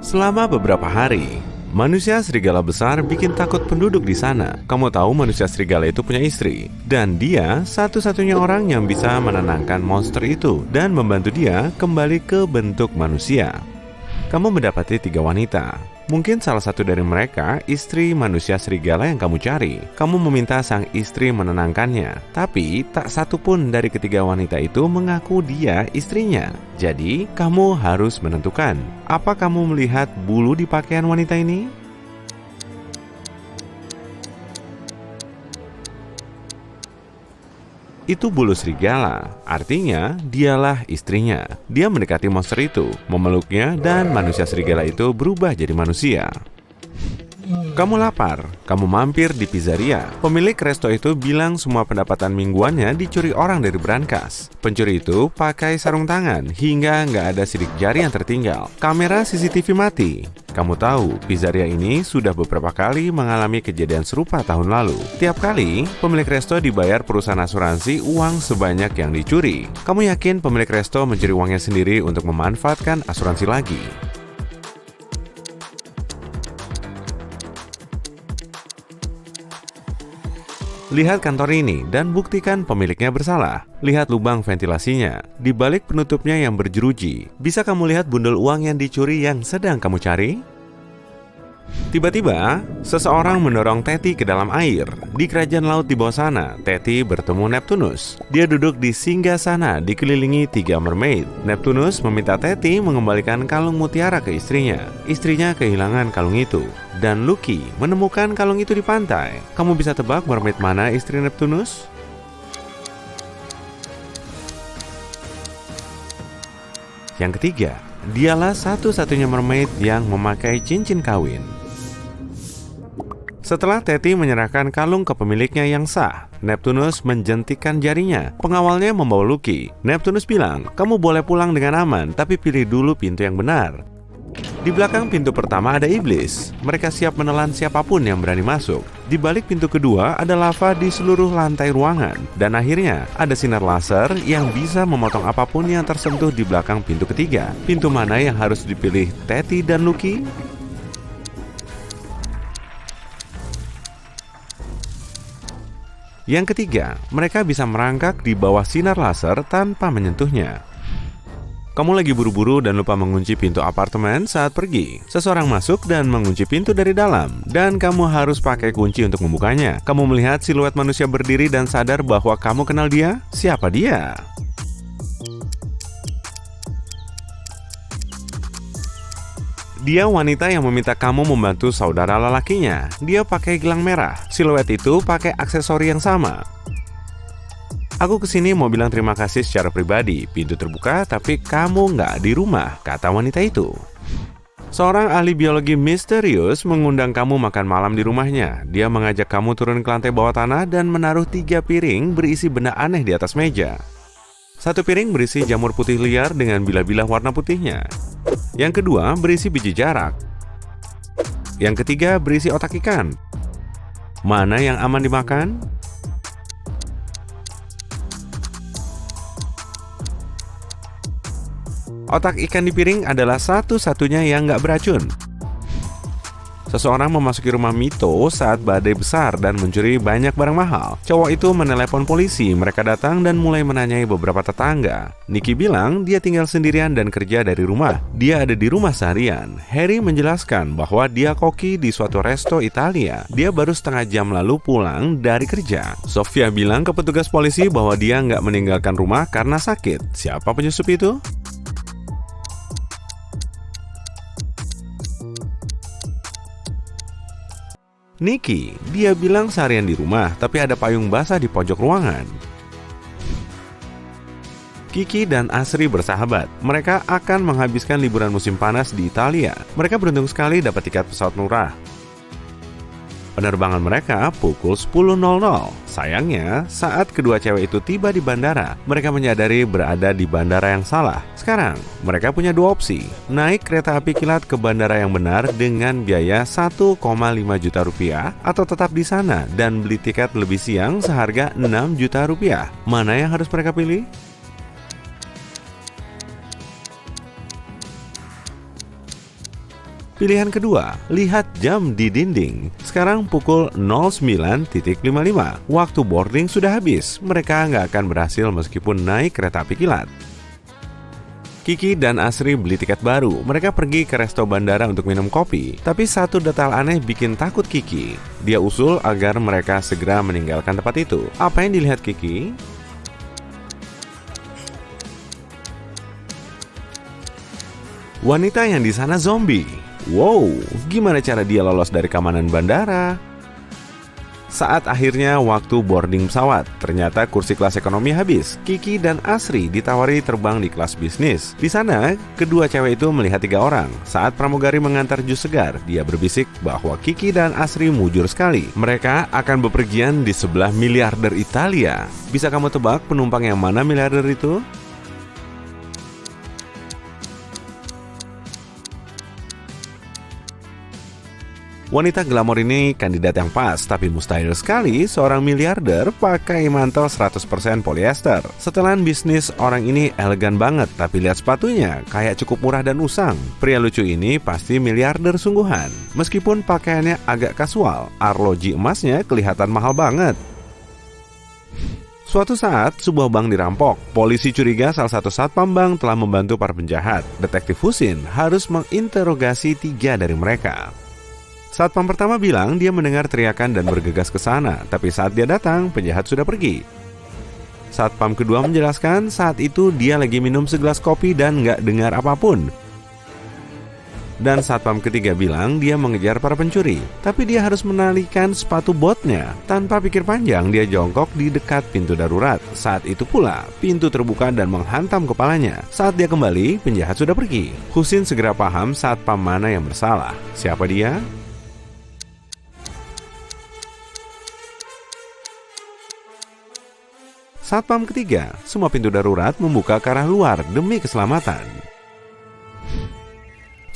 Selama beberapa hari, manusia serigala besar bikin takut penduduk di sana. Kamu tahu manusia serigala itu punya istri, dan dia satu-satunya orang yang bisa menenangkan monster itu dan membantu dia kembali ke bentuk manusia. Kamu mendapati 3 wanita. Mungkin salah satu dari mereka istri manusia serigala yang kamu cari. Kamu meminta sang istri menenangkannya, tapi tak satu pun dari ketiga wanita itu mengaku dia istrinya. Jadi, kamu harus menentukan, apa kamu melihat bulu di pakaian wanita ini? Itu bulu serigala, artinya dialah istrinya. Dia mendekati monster itu, memeluknya, dan manusia serigala itu berubah jadi manusia. Kamu lapar, kamu mampir di pizzeria. Pemilik resto itu bilang semua pendapatan mingguannya dicuri orang dari brankas. Pencuri itu pakai sarung tangan hingga nggak ada sidik jari yang tertinggal. Kamera CCTV mati. Kamu tahu, pizzeria ini sudah beberapa kali mengalami kejadian serupa tahun lalu. Tiap kali, pemilik resto dibayar perusahaan asuransi uang sebanyak yang dicuri. Kamu yakin pemilik resto mencuri uangnya sendiri untuk memanfaatkan asuransi lagi? Lihat kantor ini dan buktikan pemiliknya bersalah. Lihat lubang ventilasinya. Di balik penutupnya yang berjeruji, bisa kamu lihat bundel uang yang dicuri yang sedang kamu cari? Tiba-tiba, seseorang mendorong Teti ke dalam air. Di kerajaan laut di bawah sana, Teti bertemu Neptunus. Dia duduk di singgasana dikelilingi 3 mermaid. Neptunus meminta Teti mengembalikan kalung mutiara ke istrinya. Istrinya kehilangan kalung itu. Dan Lucky menemukan kalung itu di pantai. Kamu bisa tebak mermaid mana istri Neptunus? Yang ketiga, dialah satu-satunya mermaid yang memakai cincin kawin. Setelah Teti menyerahkan kalung ke pemiliknya yang sah, Neptunus menjentikan jarinya. Pengawalnya membawa Lucky. Neptunus bilang, kamu boleh pulang dengan aman, tapi pilih dulu pintu yang benar. Di belakang pintu pertama ada iblis. Mereka siap menelan siapapun yang berani masuk. Di balik pintu kedua ada lava di seluruh lantai ruangan. Dan akhirnya ada sinar laser yang bisa memotong apapun yang tersentuh di belakang pintu ketiga. Pintu mana yang harus dipilih Teti dan Lucky? Yang ketiga, mereka bisa merangkak di bawah sinar laser tanpa menyentuhnya. Kamu lagi buru-buru dan lupa mengunci pintu apartemen saat pergi. Seseorang masuk dan mengunci pintu dari dalam, dan kamu harus pakai kunci untuk membukanya. Kamu melihat siluet manusia berdiri dan sadar bahwa kamu kenal dia? Siapa dia? Dia wanita yang meminta kamu membantu saudara lelakinya. Dia pakai gelang merah. Siluet itu pakai aksesori yang sama. Aku kesini mau bilang terima kasih secara pribadi. Pintu terbuka tapi kamu nggak di rumah, kata wanita itu. Seorang ahli biologi misterius mengundang kamu makan malam di rumahnya. Dia mengajak kamu turun ke lantai bawah tanah dan menaruh 3 piring berisi benda aneh di atas meja. 1 piring berisi jamur putih liar dengan bilah-bilah warna putihnya. Yang kedua berisi biji jarak. Yang ketiga berisi otak ikan. Mana yang aman dimakan? Otak ikan di piring adalah satu-satunya yang nggak beracun. Seseorang memasuki rumah Mito saat badai besar dan mencuri banyak barang mahal. Cowok itu menelepon polisi. Mereka datang dan mulai menanyai beberapa tetangga. Nicky bilang dia tinggal sendirian dan kerja dari rumah. Dia ada di rumah seharian. Harry menjelaskan bahwa dia koki di suatu resto Italia. Dia baru setengah jam lalu pulang dari kerja. Sofia bilang ke petugas polisi bahwa dia nggak meninggalkan rumah karena sakit. Siapa penyusup itu? Nicky, dia bilang seharian di rumah, tapi ada payung basah di pojok ruangan. Kiki dan Asri bersahabat. Mereka akan menghabiskan liburan musim panas di Italia. Mereka beruntung sekali dapat tiket pesawat murah. Penerbangan mereka pukul 10.00. Sayangnya, saat kedua cewek itu tiba di bandara, mereka menyadari berada di bandara yang salah. Sekarang, mereka punya 2 opsi. Naik kereta api kilat ke bandara yang benar dengan biaya 1,5 juta rupiah, atau tetap di sana dan beli tiket lebih siang seharga 6 juta rupiah. Mana yang harus mereka pilih? Pilihan kedua, lihat jam di dinding. Sekarang pukul 09.55. Waktu boarding sudah habis. Mereka nggak akan berhasil meskipun naik kereta api kilat. Kiki dan Asri beli tiket baru. Mereka pergi ke resto bandara untuk minum kopi. Tapi satu detail aneh bikin takut Kiki. Dia usul agar mereka segera meninggalkan tempat itu. Apa yang dilihat Kiki? Wanita yang di sana zombie. Wow, gimana cara dia lolos dari keamanan bandara? Saat akhirnya waktu boarding pesawat, ternyata kursi kelas ekonomi habis. Kiki dan Asri ditawari terbang di kelas bisnis. Di sana, kedua cewek itu melihat 3 orang. Saat pramugari mengantar jus segar, dia berbisik bahwa Kiki dan Asri mujur sekali. Mereka akan bepergian di sebelah miliarder Italia. Bisa kamu tebak penumpang yang mana miliarder itu? Wanita glamor ini kandidat yang pas, tapi mustahil sekali seorang miliarder pakai mantel 100% polyester. Setelan bisnis orang ini elegan banget, tapi lihat sepatunya, kayak cukup murah dan usang. Pria lucu ini pasti miliarder sungguhan. Meskipun pakaiannya agak kasual, arloji emasnya kelihatan mahal banget. Suatu saat, sebuah bank dirampok. Polisi curiga salah satu satpam bank telah membantu para penjahat. Detektif Husin harus menginterogasi 3 dari mereka. Satpam pertama bilang dia mendengar teriakan dan bergegas ke sana, tapi saat dia datang, penjahat sudah pergi. Satpam kedua menjelaskan saat itu dia lagi minum segelas kopi dan nggak dengar apapun. Dan satpam ketiga bilang dia mengejar para pencuri, tapi dia harus menalikan sepatu botnya. Tanpa pikir panjang, dia jongkok di dekat pintu darurat. Saat itu pula, pintu terbuka dan menghantam kepalanya. Saat dia kembali, penjahat sudah pergi. Husin segera paham satpam mana yang bersalah. Siapa dia? Satpam ketiga, semua pintu darurat membuka ke arah luar demi keselamatan.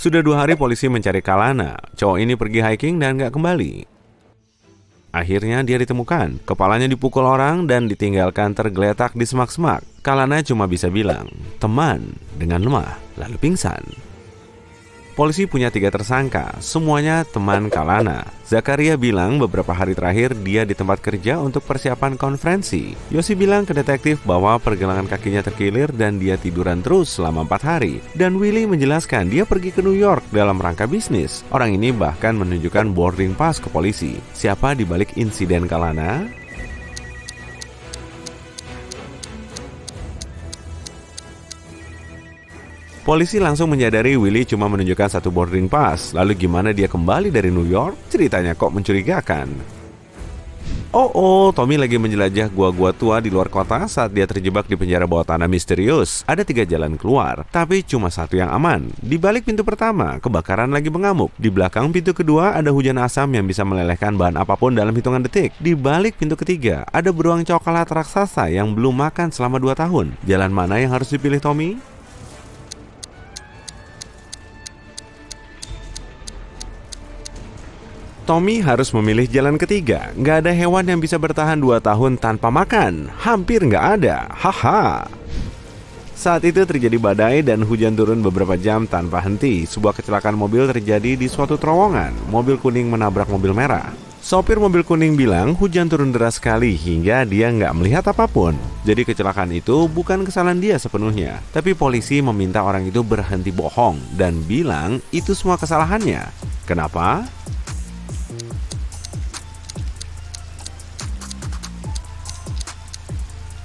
Sudah 2 hari polisi mencari Kalana. Cowok ini pergi hiking dan gak kembali. Akhirnya dia ditemukan, kepalanya dipukul orang dan ditinggalkan tergeletak di semak-semak. Kalana cuma bisa bilang, teman, dengan lemah, lalu pingsan. Polisi punya 3 tersangka, semuanya teman Kalana. Zakaria bilang beberapa hari terakhir dia di tempat kerja untuk persiapan konferensi. Yosi bilang ke detektif bahwa pergelangan kakinya terkilir dan dia tiduran terus selama 4 hari. Dan Willy menjelaskan dia pergi ke New York dalam rangka bisnis. Orang ini bahkan menunjukkan boarding pass ke polisi. Siapa di balik insiden Kalana? Polisi langsung menyadari Willy cuma menunjukkan 1 boarding pass. Lalu gimana dia kembali dari New York? Ceritanya kok mencurigakan. Tommy lagi menjelajah gua-gua tua di luar kota saat dia terjebak di penjara bawah tanah misterius. Ada 3 jalan keluar, tapi cuma 1 yang aman. Di balik pintu pertama, kebakaran lagi mengamuk. Di belakang pintu kedua, ada hujan asam yang bisa melelehkan bahan apapun dalam hitungan detik. Di balik pintu ketiga, ada beruang coklat raksasa yang belum makan selama 2 tahun. Jalan mana yang harus dipilih Tommy? Tommy harus memilih jalan ketiga. Nggak ada hewan yang bisa bertahan 2 tahun tanpa makan. Hampir nggak ada. Haha. Saat itu terjadi badai dan hujan turun beberapa jam tanpa henti. Sebuah kecelakaan mobil terjadi di suatu terowongan. Mobil kuning menabrak mobil merah. Sopir mobil kuning bilang hujan turun deras sekali hingga dia nggak melihat apapun. Jadi kecelakaan itu bukan kesalahan dia sepenuhnya. Tapi polisi meminta orang itu berhenti bohong dan bilang itu semua kesalahannya. Kenapa?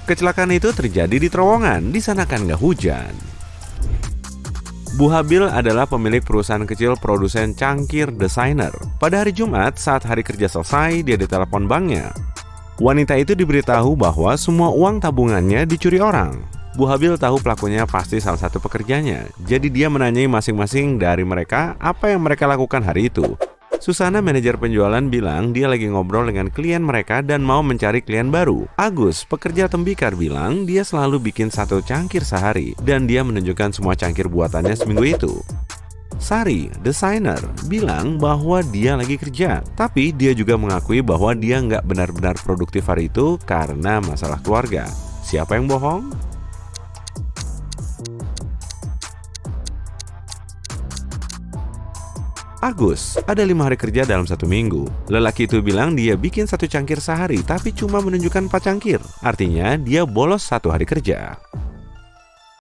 Kecelakaan itu terjadi di terowongan, di sana kan nggak hujan. Bu Habil adalah pemilik perusahaan kecil produsen cangkir desainer. Pada hari Jumat, saat hari kerja selesai, dia ditelepon banknya. Wanita itu diberitahu bahwa semua uang tabungannya dicuri orang. Bu Habil tahu pelakunya pasti salah satu pekerjanya. Jadi dia menanyai masing-masing dari mereka apa yang mereka lakukan hari itu. Susana, manajer penjualan, bilang dia lagi ngobrol dengan klien mereka dan mau mencari klien baru. Agus, pekerja tembikar, bilang dia selalu bikin 1 cangkir sehari dan dia menunjukkan semua cangkir buatannya seminggu itu. Sari, desainer, bilang bahwa dia lagi kerja, tapi dia juga mengakui bahwa dia nggak benar-benar produktif hari itu karena masalah keluarga. Siapa yang bohong? Agus, ada 5 hari kerja dalam 1 minggu. Lelaki itu bilang dia bikin 1 cangkir sehari, tapi cuma menunjukkan 4 cangkir. Artinya dia bolos 1 hari kerja.